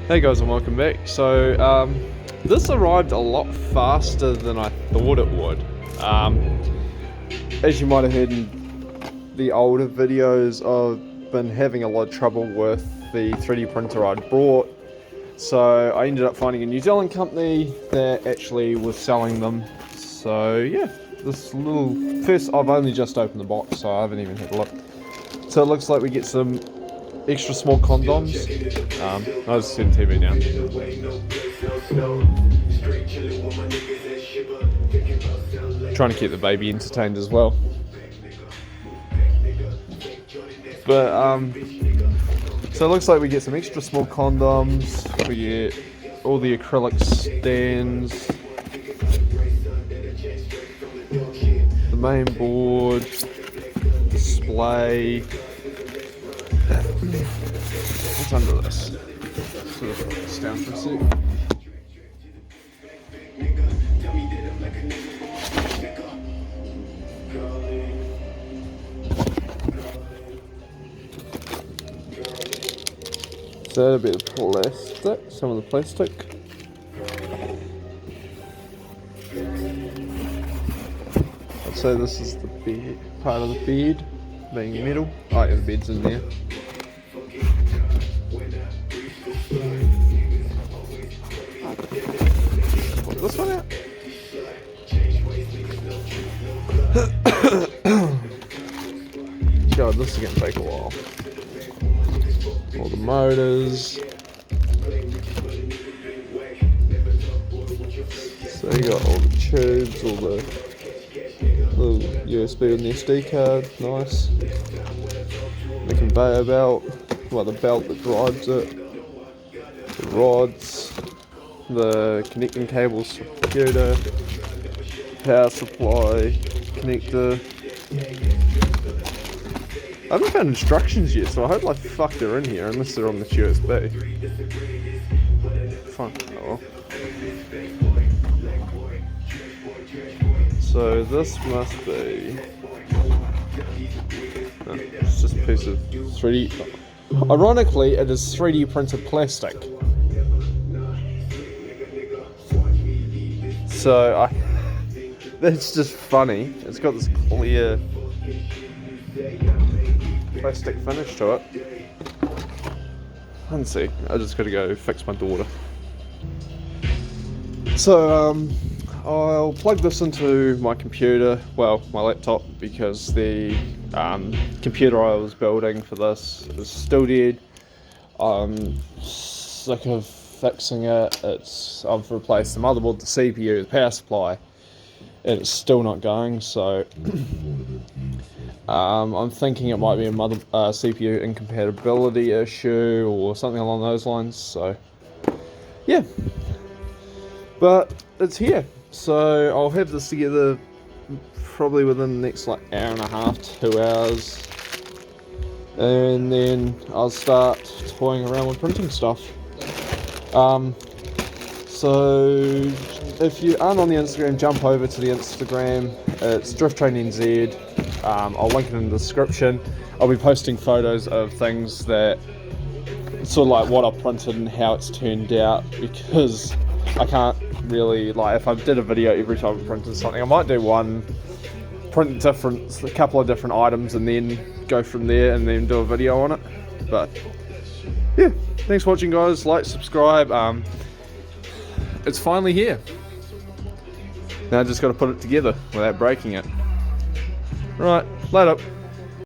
Hey guys, and welcome back. So this arrived a lot faster than I thought it would. As you might have heard in the older videos, I've been having a lot of trouble with the 3D printer I'd brought. So I ended up finding a New Zealand company that actually was selling them. So yeah, this little first, I've only just opened the box, so I haven't even had a look. So it looks like we get some extra small condoms. I'll just turn the TV down. Trying to keep the baby entertained as well. But so it looks like we get some extra small condoms. We get all the acrylic stands, the main board, display. What's under this? Sort of put this down for a sec. So a bit of plastic, some of the plastic. I'd say this is the bed, part of the bed, being metal. Oh yeah, the bed's in there. Put this one out. God, this is gonna take a while. All the motors. So you got all the tubes, all the little USB and the SD card, nice. The conveyor belt, well, the belt that drives it, the rods, the connecting cables for the computer, power supply, connector. I haven't found instructions yet, so I hope fuck they're in here, unless they're on this USB. Fine, oh well. So this must be... No, it's just a piece of 3D... Ironically, it is 3D printed plastic. So, that's just funny. It's got this clear plastic finish to it. Let's see, I just gotta go fix my daughter. So I'll plug this into my computer, well, my laptop, because the computer I was building for this is still dead. I'm sick of fixing it. I've replaced the motherboard, the CPU, the power supply, and it's still not going, so I'm thinking it might be a CPU incompatibility issue or something along those lines, so yeah. But it's here, so I'll have this together probably within the next hour and a half, 2 hours, and then I'll start toying around with printing stuff. So if you aren't on the Instagram, jump over to the Instagram. It's DriftTrainNZ. I'll link it in the description. I'll be posting photos of things that sort of like what I printed and how it's turned out, because I can't really, if I did a video every time I printed something, I might do one, print a couple of different items and then go from there and then do a video on it. But yeah, thanks for watching guys, like, subscribe. It's finally here. Now I just got to put it together without breaking it. Right, later.